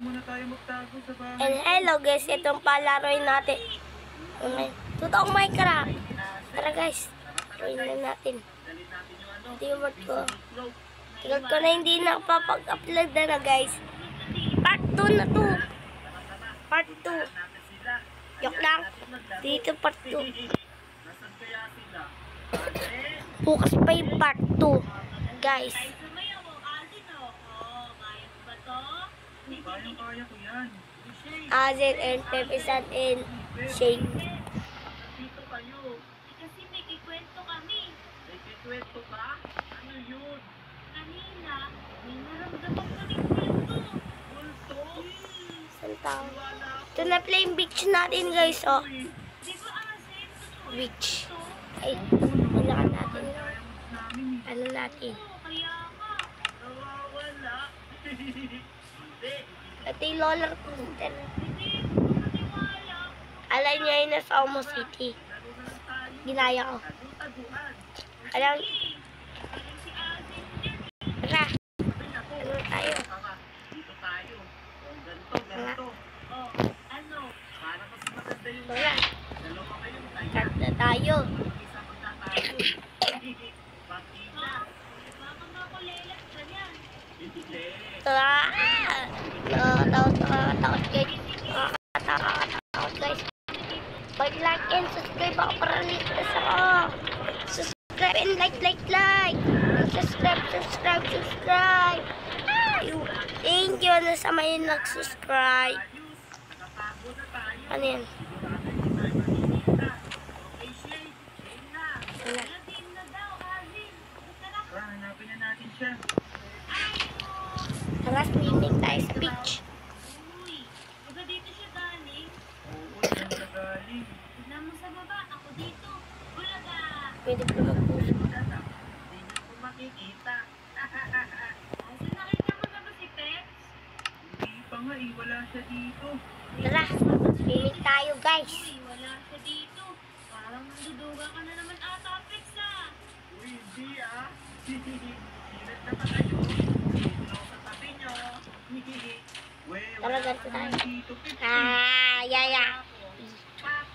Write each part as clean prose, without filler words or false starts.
Muna tayo magtago sa bahay. And hello guys, itong palaroin natin. Okay. Totoong Minecraft. Tara guys, laruin na natin. Hindi yung word ko. Tagal ko na hindi nakapag-upload na guys. Part 2 na to. Part 2. Yok lang. Dito part 2. Bukas pa yung part 2. Guys. Kaya ko yan. Azen and Pepesan and Shane. Dito kayo. Kasi may kikwento kami. May kikwento ba? Ano yun? Kanina, may naramdaman kaming kwento. Multo? Saan tao? Ito na playing beach natin guys, oh. Di ba Azen? Beach. Ay, wala ka natin. Ano natin? Kaya nga. Nawawala. Hindi. Ito yung roller coaster. Hindi ko makatiwala. Alay niya yun na sa Omo City. Ginaya ko. Alam, Parang si Azen dyan. tara. Ano tayo? Dito tayo. Ganito. Oh, ano? Para mas maganda yung Tara. dalawa kayong tayo. Kanta tayo. Isa magtatayo. Pakita. Baka makulelat ka yan. Hindi. Tara. Nakakatakot guys. Nakakatakot guys. Pag-like and subscribe ako para ligtas ako. Subscribe and like. Subscribe. Ay, thank you na sa may nag-subscribe. Nakapagod na tayo. Ano yan? Azen na daw, Azen. Tara. Tara, hanapin na natin siya. Tara, swimming tayo sa beach. Uy, baga dito siya galing. Oo, saan ka galing? Tignan mo sa baba, ako dito. Bulaga. Pwede ko mag-push. Hindi niyo ko makikita. Azen, nakita mo na ba si Pex? Hindi pa nga eh, wala siya dito. Tara, swimming tayo guys. Uy, wala siya dito. Parang nanduduga ka na naman ata, Pex ah. Uy, hindi ah. Silat na pa kayo. Dito ako sa tabi niyo. Tara, ganito tayo. Dito, Pip. Yaya. Pak!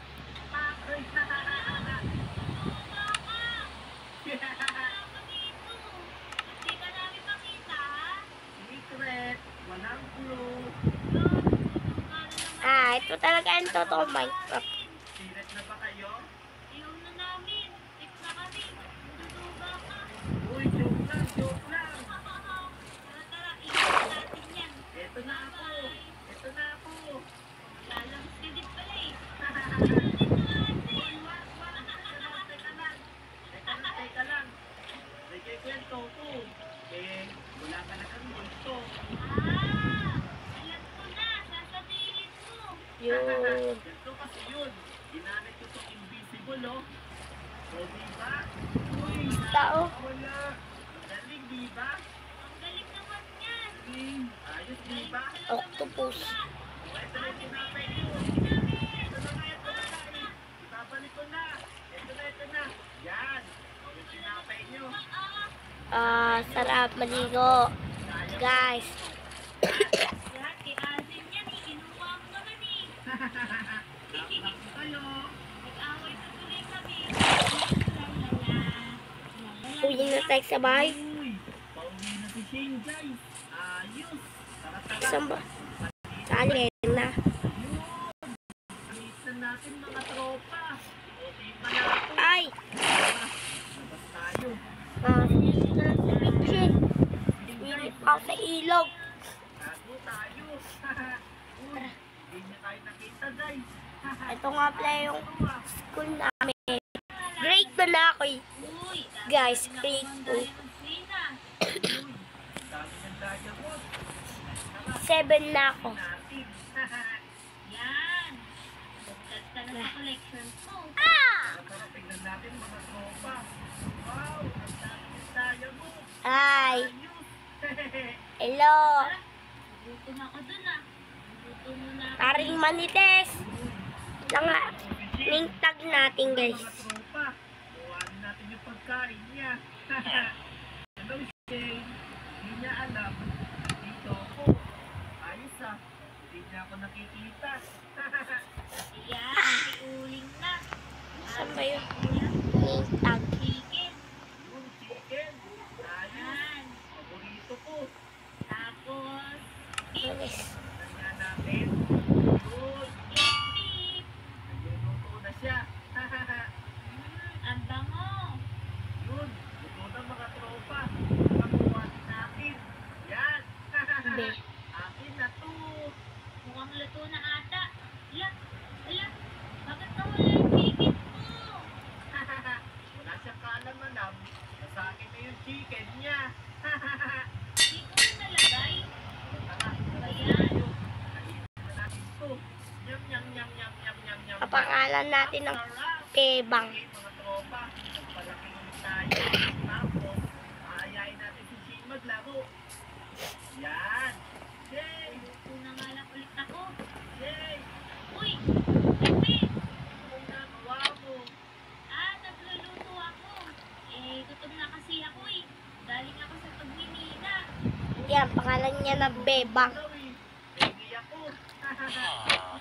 Pak! Ay, Wala ka dito. Hindi ka namin makita, ha? Secret! Walang clue! Nanduduga na naman. Ito talaga ang totoong Minecraft. Silat na ba kayo? Ayaw na namin. Pex na kami. Nanduduga ka. Uy, joke lang, joke lang! Tara, ikot natin yan. Eto na ako! Eto na ako! Lalabas ka din pala eh. Uy, wag, wag! Teka lang! May kikwento ko. Eh, wala ka na kang multo. Alam ko na. Sasabihin mo. Yun. Ganito kasi yun. Ginamit ko itong invisible, oh. So, diba? Uy, Tao. wala. Galing, diba? Ang galing naman yan. Ayos, diba? Octopus. Ito na yung tinapay ko. Ito na. Ibabalik ko na. Ito na. Yan. Yung tinapay nyo. Sarap maligo. Guys. Lahat kay Azen yan eh. Kinuha mo naman eh. Kayo. Nag-away na tuloy kami. Uwi na tayo sa bahay. Uy, pauwi na si Shane, guys. Ayos. Tara. Saan ba? Sali na. Alisan natin mga tropa. Okay pa natin. Ay! Labas tayo. Dito na sa beach eh. Smilip ako sa ilog. Tago tayo. Uy, hindi niya tayo nakita, guys. Ito nga pala yung school namin. Grade 2 na ako eh. Uy, Guys, grade 2. Sina. Dami ng diamond. 7 na ako. Natin. Yan. Buklat ka na sa collection mo. Tara, tingnan natin mga tropa. Wow, ang dami ng diamond. Hi. Ayos. Hello. Gusto na ako dun ah. Gusto mo na. Taring manites. Lang nga. Link tag natin guys. Mga tropa, kuhanin natin yung pagkain niya. Hello, Shane. Hindi niya alam. Dito ako. Ayos ah. Hindi niya ako nakikita. Yan, uling na. Saan ba yun? Yan, Nitag. chicken. Yung chicken. Ayos. Yan. Paborito ko. Tapos, Guys, Tingnan natin. Yun. beef. Nagluluto na siya. Ang bango. Yun. Luto ng mga tropa. Nakuha natin. Yan. be. Akin na to. Mukhang luto na ata. Ala, ala. Bakit nawala yung chicken ko? Wala siyang kaalam-alam na sa akin na yung chicken niya. Hindi ko na nalagay. Tara, Ayan. kainin na natin to. Yum, yum, yum, yum, yum, yum, yum. Kapangalan natin ng Sarap. Pebang. Okay, mga tropa, magpalaki ulit tayo. Tapos, aayain natin si Shane maglaro. Yan. Yay! Luto na nga lang ulit ako. Yay! Uy, Pepe. Kung nagawa mo. Nagluluto ako. Gutom na kasi ako eh. Galing ako sa pagninina. Yan, pangalan niya na Bebang. Ikaw eh. Hindi ako.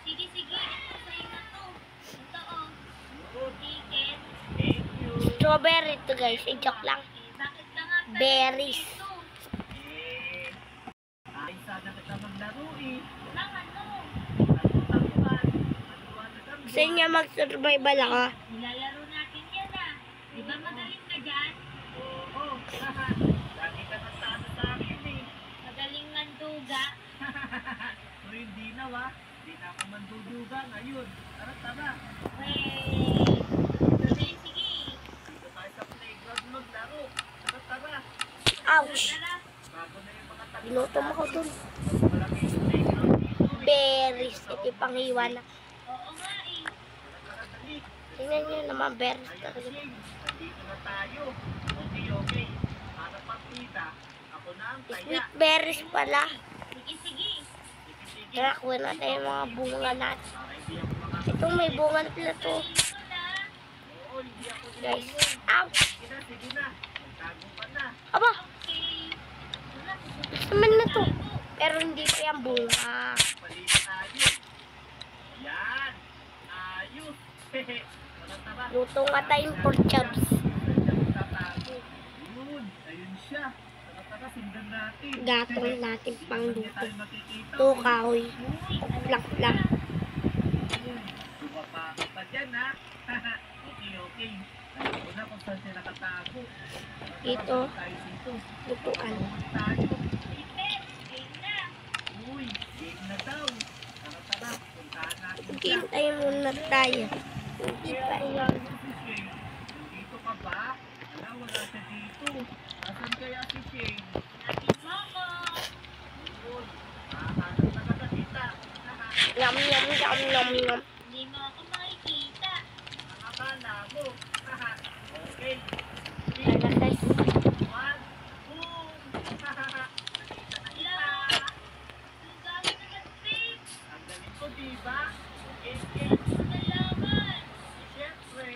Sige, sige. Ito sa'yo na to. Ito oh. Good. Chicken. Thank you. Strawberry to guys. Joke lang. Bakit ka nga tayo Berries. dito? Eh, ay sana kita maglaro eh. Lang ano? Takpan. Matuwa na kami. Gusto niya mag-survival ako. Nilalaro natin yan ah. Di ba magaling ka dyan? Oo. Lagi ka nagtano sa akin eh. Magaling manduga. So hindi na wa. Hindi na ako manduduga ngayon. Tara, tara. Wey. Sige, sige. Dito tayo sa playground maglaro. Tara, tara. Ouch! Tara. Bago na yung mga tabi. Binutom ako dun. Malaki yung playground dito eh. Berries. Ito yung panghiwa na. Oo nga eh. Tara, tara, dali. Tingnan niyo naman, berries Ayan, talaga. Shane. Nandito na tayo. Okay, okay. Para partida, ako na ang taya. Sweet berries pala. Sige, sige. Sige, sige. Tara, kuha natin yung mga bunga natin. Para hindi ako makakasama. Itong may bunga na pala to. Dito na. Oo, hindi ako Guys. nilingon. Ouch! Sige na, sige na. Magtago ka na. Aba! Okay. Wala, Gusto naman na to. Pero hindi pa yung bunga. Palit tayo. Yan. Ayos. Hehe. Tara, tara. Luto nga tayong pork chops. Nandiyan tatago. Yun. Ayun siya. Tara, tara. Sindan natin. Gatong natin pang Hindi luto. tayo makikita. Ito, kahoy. Uy, Plak-plak. Dumapa ka pa dyan, ha? Okay, okay. Alam ko na kung saan siya nakatago. Tara, tara, Dito. balik tayo dito. Lutuan. Tulungan tayo. Pepe. Game na. Uy, game na daw. Tara, tara. Puntahan natin siya. Hintay muna tayo. Hindi Kaya pa wala yan. si Shane. Nandito ka ba? Wala siya dito. Asan kaya si Shane? Natin mo ko. Yun. Hahanap talaga kita. Yum, yum, yum, yum, yum. Hindi mo ako makikita. Nakakala mo. Okay. Tara, guys. One, boom. Nakita na kita. Ang dami naman, Pip. Ang galing ko, diba? Okay, okay. Nalaman. Siyempre.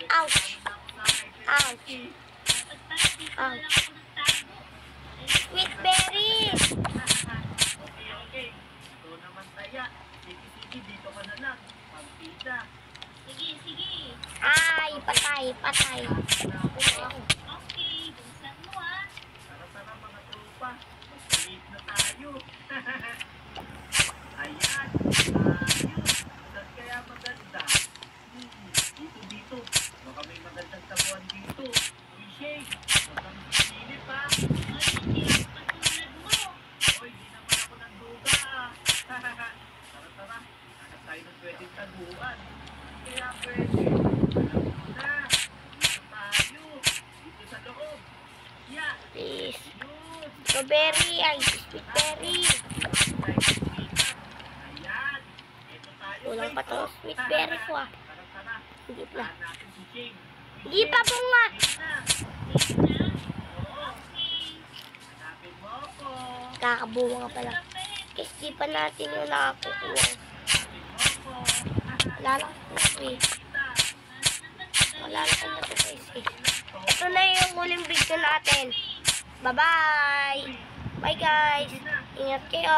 Ouch. Ouch. Dapat pala dito na lang ako nagtago. Sweet berries. Okay, okay. Ito naman taya. Sige, sige, dito ka na lang. Pagpita. Sige, sige. Ay, patay, patay. Okay, buksan mo ah. Tara-tara mga tropa. Mag-sleep na tayo. Ayan. Ayos. Saan kaya maganda? Dito, dito. Baka may magandang tabuan dito. Uy, Shane. Huwag kang sinilip, ha? Ay, hindi ako katulad mo. Hoy, di naman ako nagduga, ah. Tara-tara. Hanap tayo ng pwedeng taguan. Kaya pwede. Alam mo na. Dito tayo. Dito sa loob. Yeah. Please. Yun. Strawberry. Ay, sweet berry. Ayan. Ito tayo. Kulang pa guys, to. oh. Sweet berry ko ah. Tara-tara. Hindi pa. Saan natin si Shane? Hindi pa bunga. Shane na. Sige na. Oo. Okay. Hanapin mo ako. Kakabunga pala. Pepe. Kasi di pa natin yung nakakukuha. Hanapin mo ako. Wala lang po eh. Kita. Wala lang na to guys eh. Ito na yung huling video natin. Bye-bye. Bye guys. Ingat kayo.